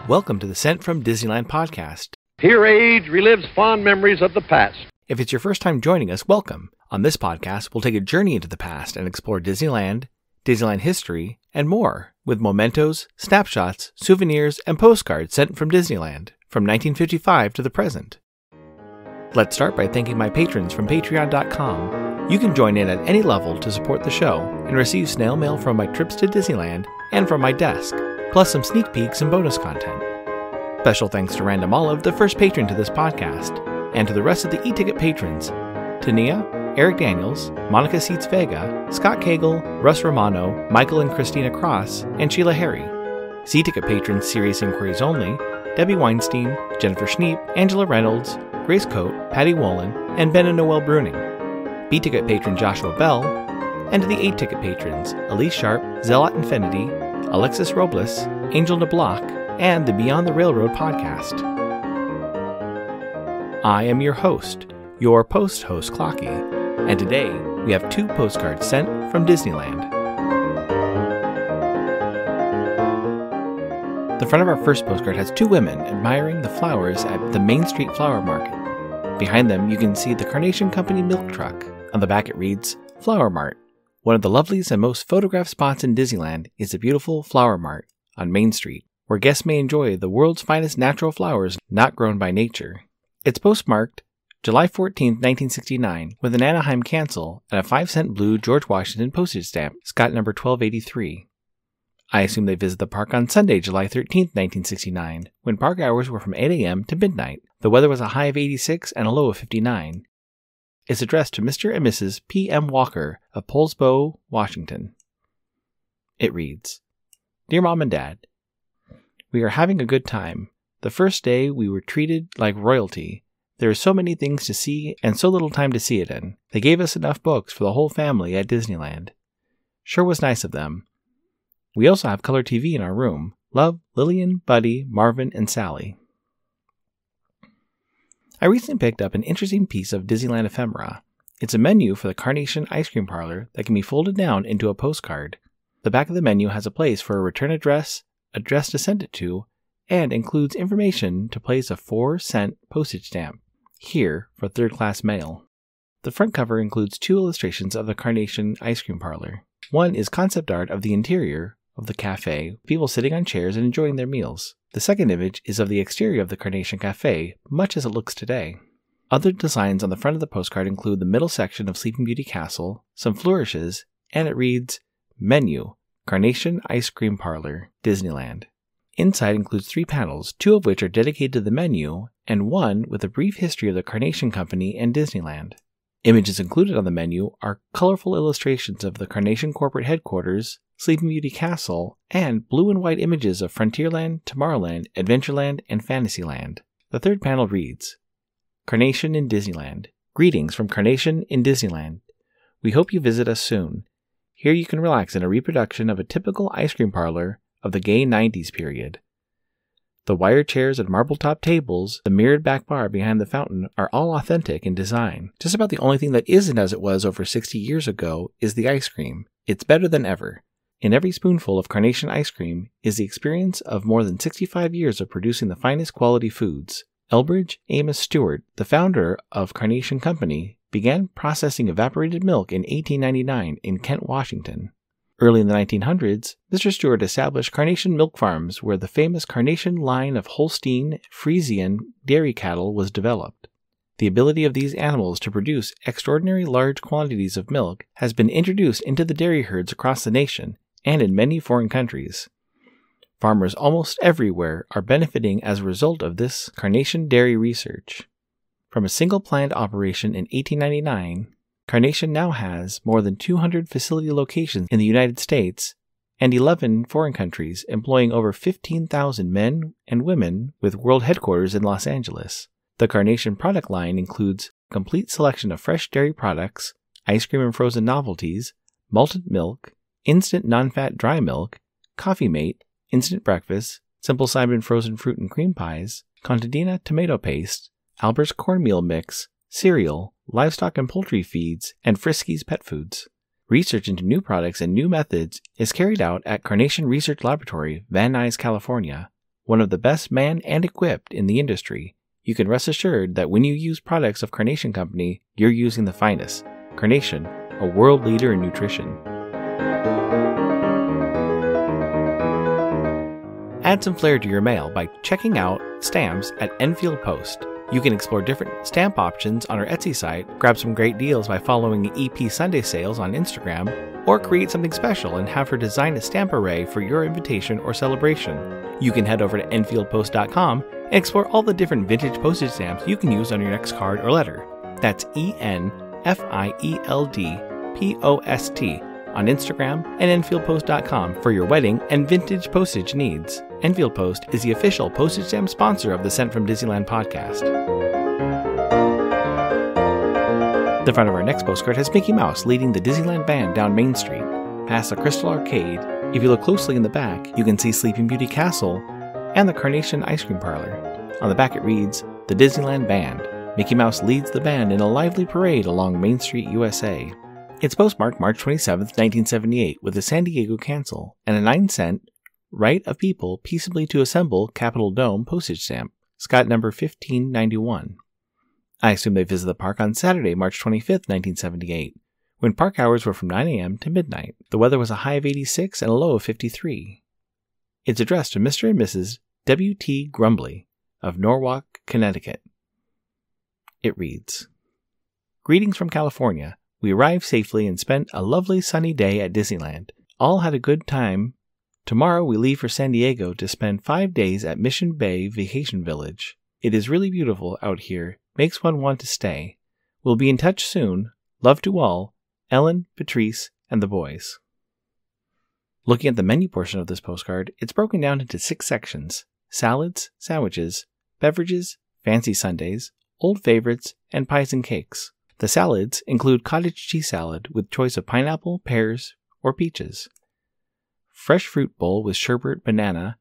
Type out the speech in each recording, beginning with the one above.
Welcome to the Sent from Disneyland podcast. Here age relives fond memories of the past. If it's your first time joining us, welcome. On this podcast, we'll take a journey into the past and explore Disneyland, Disneyland history, and more, with mementos, snapshots, souvenirs, and postcards sent from Disneyland, from 1955 to the present. Let's start by thanking my patrons from Patreon.com. You can join in at any level to support the show and receive snail mail from my trips to Disneyland and from my desk, plus some sneak peeks and bonus content. Special thanks to Random Olive, the first patron to this podcast, and to the rest of the e-ticket patrons, to Nia, Eric Daniels, Monica Seitz Vega, Scott Cagle, Russ Romano, Michael and Christina Cross, and Sheila Harry. C-ticket patrons Serious Inquiries Only, Debbie Weinstein, Jennifer Schneep, Angela Reynolds, Grace Coate, Patty Wolin, and Ben and Noel Bruning. B-ticket patron Joshua Bell, and to the 8-ticket patrons Elise Sharp, Zealot Infinity, Alexis Robles, Angel DeBlock, and the Beyond the Railroad podcast. I am your host, your post-host Clocky, and today we have 2 postcards sent from Disneyland. The front of our first postcard has 2 women admiring the flowers at the Main Street Flower Market. Behind them you can see the Carnation Company milk truck. On the back it reads, Flower Mart. One of the loveliest and most photographed spots in Disneyland is the beautiful Flower Mart on Main Street, where guests may enjoy the world's finest natural flowers not grown by nature. It's postmarked July 14, 1969, with an Anaheim cancel and a 5-cent blue George Washington postage stamp, Scott number 1283. I assume they visit the park on Sunday, July 13, 1969, when park hours were from 8 a.m. to midnight. The weather was a high of 86 and a low of 59. It's addressed to Mr. and Mrs. P.M. Walker of Poulsbo, Washington. It reads, Dear Mom and Dad, we are having a good time. The first day we were treated like royalty. There are so many things to see and so little time to see it in. They gave us enough books for the whole family at Disneyland. Sure was nice of them. We also have color TV in our room. Love, Lillian, Buddy, Marvin, and Sally. I recently picked up an interesting piece of Disneyland ephemera. It's a menu for the Carnation ice cream parlor that can be folded down into a postcard. The back of the menu has a place for a return address to send it to, and includes information to place a 4-cent postage stamp, here for third-class mail. The front cover includes 2 illustrations of the Carnation ice cream parlor. One is concept art of the interior of the cafe, people sitting on chairs and enjoying their meals. The second image is of the exterior of the Carnation Cafe, much as it looks today. Other designs on the front of the postcard include the middle section of Sleeping Beauty Castle, some flourishes, and it reads, Menu, Carnation Ice Cream Parlor, Disneyland. Inside includes 3 panels, 2 of which are dedicated to the menu, and 1 with a brief history of the Carnation Company and Disneyland. Images included on the menu are colorful illustrations of the Carnation corporate headquarters, Sleeping Beauty Castle, and blue and white images of Frontierland, Tomorrowland, Adventureland, and Fantasyland. The third panel reads, Carnation in Disneyland. Greetings from Carnation in Disneyland. We hope you visit us soon. Here you can relax in a reproduction of a typical ice cream parlor of the gay 90s period. The wire chairs and marble-top tables, the mirrored back bar behind the fountain are all authentic in design. Just about the only thing that isn't as it was over 60 years ago is the ice cream. It's better than ever. In every spoonful of Carnation ice cream is the experience of more than 65 years of producing the finest quality foods. Elbridge Amos Stewart, the founder of Carnation Company, began processing evaporated milk in 1899 in Kent, Washington. Early in the 1900s, Mr. Stewart established Carnation Milk Farms where the famous Carnation line of Holstein Friesian dairy cattle was developed. The ability of these animals to produce extraordinary large quantities of milk has been introduced into the dairy herds across the nation and in many foreign countries. Farmers almost everywhere are benefiting as a result of this Carnation dairy research. From a single plant operation in 1899, Carnation now has more than 200 facility locations in the United States and 11 foreign countries, employing over 15,000 men and women with world headquarters in Los Angeles. The Carnation product line includes a complete selection of fresh dairy products, ice cream and frozen novelties, malted milk, instant non-fat dry milk, Coffee Mate, instant breakfast, Simple Simon frozen fruit and cream pies, Contadina tomato paste, Albert's cornmeal mix, cereal, livestock and poultry feeds, and Friskies pet foods. Research into new products and new methods is carried out at Carnation Research Laboratory, Van Nuys, California. one of the best manned and equipped in the industry, you can rest assured that when you use products of Carnation Company, you're using the finest. Carnation, a world leader in nutrition. Add some flair to your mail by checking out stamps at Enfield Post. You can explore different stamp options on our Etsy site, grab some great deals by following the EP Sunday Sales on Instagram, or create something special and have her design a stamp array for your invitation or celebration. You can head over to EnfieldPost.com and explore all the different vintage postage stamps you can use on your next card or letter. That's ENFIELDPOST on Instagram and EnfieldPost.com for your wedding and vintage postage needs. Enfield Post is the official postage stamp sponsor of the Sent from Disneyland podcast. The front of our next postcard has Mickey Mouse leading the Disneyland band down Main Street. Past the Crystal Arcade, if you look closely in the back, you can see Sleeping Beauty Castle and the Carnation Ice Cream Parlor. On the back it reads, The Disneyland Band. Mickey Mouse leads the band in a lively parade along Main Street, USA. It's postmarked March 27, 1978, with a San Diego cancel and a 9-cent Right of People Peaceably to Assemble Capitol Dome postage stamp, Scott number 1591. I assume they visited the park on Saturday, March 25, 1978, when park hours were from 9 a.m. to midnight. The weather was a high of 86 and a low of 53. It's addressed to Mr. and Mrs. W.T. Grumbly of Norwalk, Connecticut. It reads, Greetings from California. We arrived safely and spent a lovely sunny day at Disneyland. All had a good time. Tomorrow we leave for San Diego to spend 5 days at Mission Bay Vacation Village. It is really beautiful out here. Makes one want to stay. We'll be in touch soon. Love to all. Ellen, Patrice, and the boys. Looking at the menu portion of this postcard, it's broken down into 6 sections: salads, sandwiches, beverages, fancy sundaes, old favorites, and pies and cakes. The salads include cottage cheese salad with choice of pineapple, pears, or peaches, fresh fruit bowl with sherbet, banana,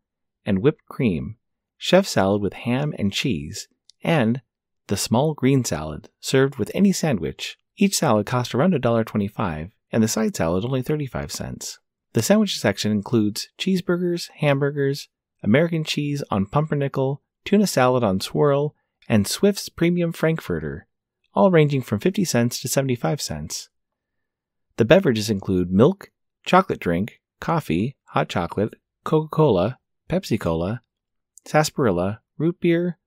and whipped cream, chef salad with ham and cheese, and the small green salad served with any sandwich. Each salad costs around $1.25, and the side salad only 35 cents. The sandwich section includes cheeseburgers, hamburgers, American cheese on pumpernickel, tuna salad on swirl, and Swift's Premium Frankfurter, all ranging from 50 cents to 75 cents. The beverages include milk, chocolate drink, coffee, hot chocolate, Coca-Cola, Pepsi-Cola, sarsaparilla, root beer,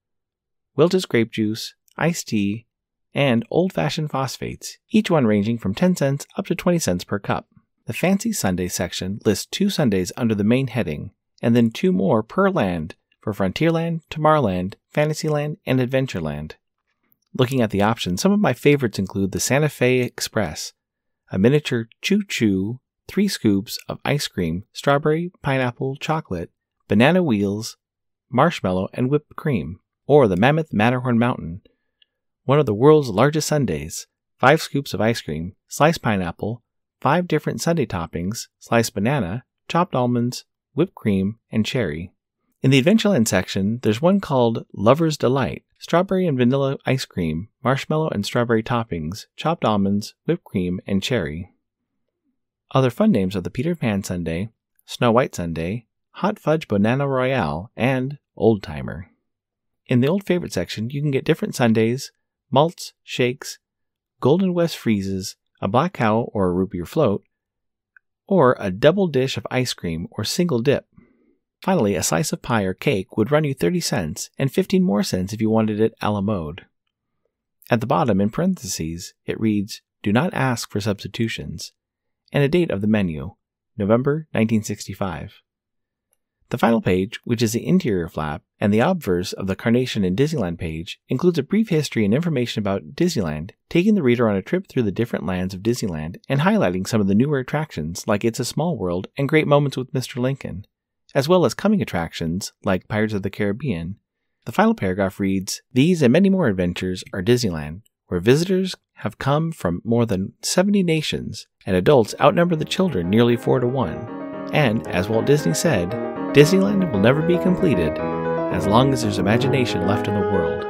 Wilta's grape juice, iced tea, and old-fashioned phosphates, each one ranging from 10 cents up to 20 cents per cup. The Fancy Sunday section lists 2 sundaes under the main heading, and then 2 more per land for Frontierland, Tomorrowland, Fantasyland, and Adventureland. Looking at the options, some of my favorites include the Santa Fe Express, a miniature choo-choo, 3 scoops of ice cream, strawberry, pineapple, chocolate, banana wheels, marshmallow, and whipped cream, or the Mammoth Matterhorn Mountain, one of the world's largest sundaes, 5 scoops of ice cream, sliced pineapple, 5 different sundae toppings, sliced banana, chopped almonds, whipped cream, and cherry. In the Adventureland section, there's one called Lover's Delight, strawberry and vanilla ice cream, marshmallow and strawberry toppings, chopped almonds, whipped cream, and cherry. Other fun names are the Peter Pan Sundae, Snow White Sundae, Hot Fudge Banana Royale, and Old Timer. In the Old Favorite section, you can get different sundaes, malts, shakes, Golden West freezes, a black cow or a root beer float, or a double dish of ice cream or single dip. Finally, a slice of pie or cake would run you 30 cents and 15 more cents if you wanted it a la mode. At the bottom, in parentheses, it reads, Do not ask for substitutions, and a date of the menu, November 1965. The final page, which is the interior flap, and the obverse of the Carnation and Disneyland page, includes a brief history and information about Disneyland, taking the reader on a trip through the different lands of Disneyland and highlighting some of the newer attractions like It's a Small World and Great Moments with Mr. Lincoln, as well as coming attractions like Pirates of the Caribbean. The final paragraph reads, These and many more adventures are Disneyland, where visitors have come from more than 70 nations, and adults outnumber the children nearly 4 to 1. And, as Walt Disney said, Disneyland will never be completed as long as there's imagination left in the world.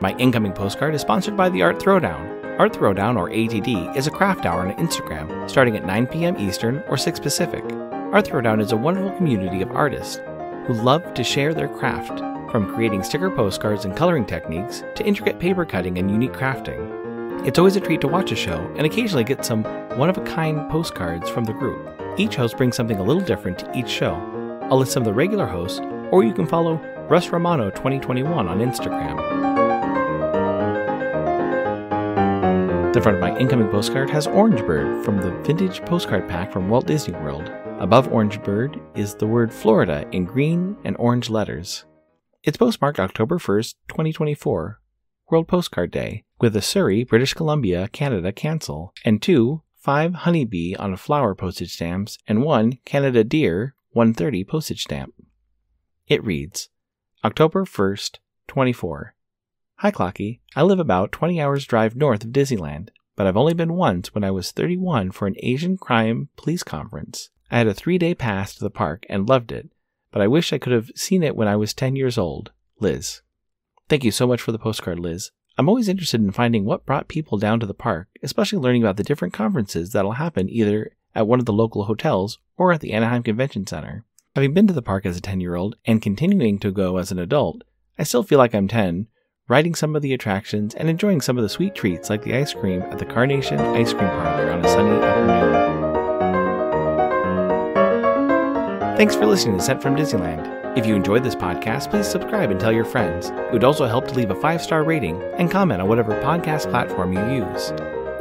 My incoming postcard is sponsored by the Art Throwdown, Art Throwdown, or ATD, is a craft hour on Instagram starting at 9 p.m. Eastern or 6 Pacific. Art Throwdown is a wonderful community of artists who love to share their craft, from creating sticker postcards and coloring techniques to intricate paper cutting and unique crafting. It's always a treat to watch a show and occasionally get some one-of-a-kind postcards from the group. Each host brings something a little different to each show. I'll list some of the regular hosts, or you can follow Russ Romano 2021 on Instagram. The front of my incoming postcard has Orange Bird from the vintage postcard pack from Walt Disney World. Above Orange Bird is the word Florida in green and orange letters. It's postmarked October 1st, 2024, World Postcard Day, with a Surrey, British Columbia, Canada cancel, and 5 honeybee on a flower postage stamps, and 1 Canada Deer 130 postage stamp. It reads, October 1st, 24. Hi Clocky, I live about 20 hours drive north of Disneyland, but I've only been once when I was 31 for an Asian crime police conference. I had a 3-day pass to the park and loved it, but I wish I could have seen it when I was 10 years old. Liz. Thank you so much for the postcard, Liz. I'm always interested in finding what brought people down to the park, especially learning about the different conferences that'll happen either at one of the local hotels or at the Anaheim Convention Center. Having been to the park as a 10-year-old and continuing to go as an adult, I still feel like I'm 10, riding some of the attractions and enjoying some of the sweet treats like the ice cream at the Carnation ice cream parlor on a sunny afternoon. Thanks for listening to Sent from Disneyland. If you enjoyed this podcast, please subscribe and tell your friends. It would also help to leave a 5-star rating and comment on whatever podcast platform you use.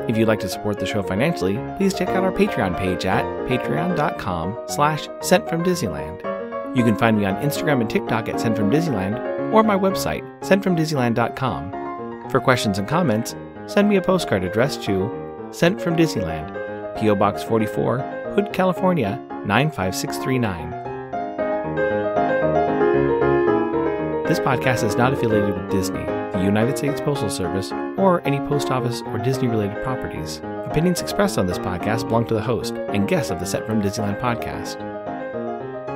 If you'd like to support the show financially, please check out our Patreon page at patreon.com/sentfromdisneyland. You can find me on Instagram and TikTok at sentfromdisneyland or my website, sentfromdisneyland.com. For questions and comments, send me a postcard addressed to Sent from Disneyland, P.O. Box 44, Hood, California, 95639. This podcast is not affiliated with Disney, the United States Postal Service, or any post office or Disney-related properties. Opinions expressed on this podcast belong to the host and guests of the Sent from Disneyland podcast.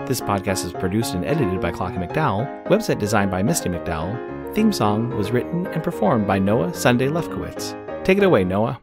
This podcast is produced and edited by Clocky McDowell, website designed by Misty McDowell, theme song was written and performed by Noah Sunday Lefkowitz. Take it away, Noah.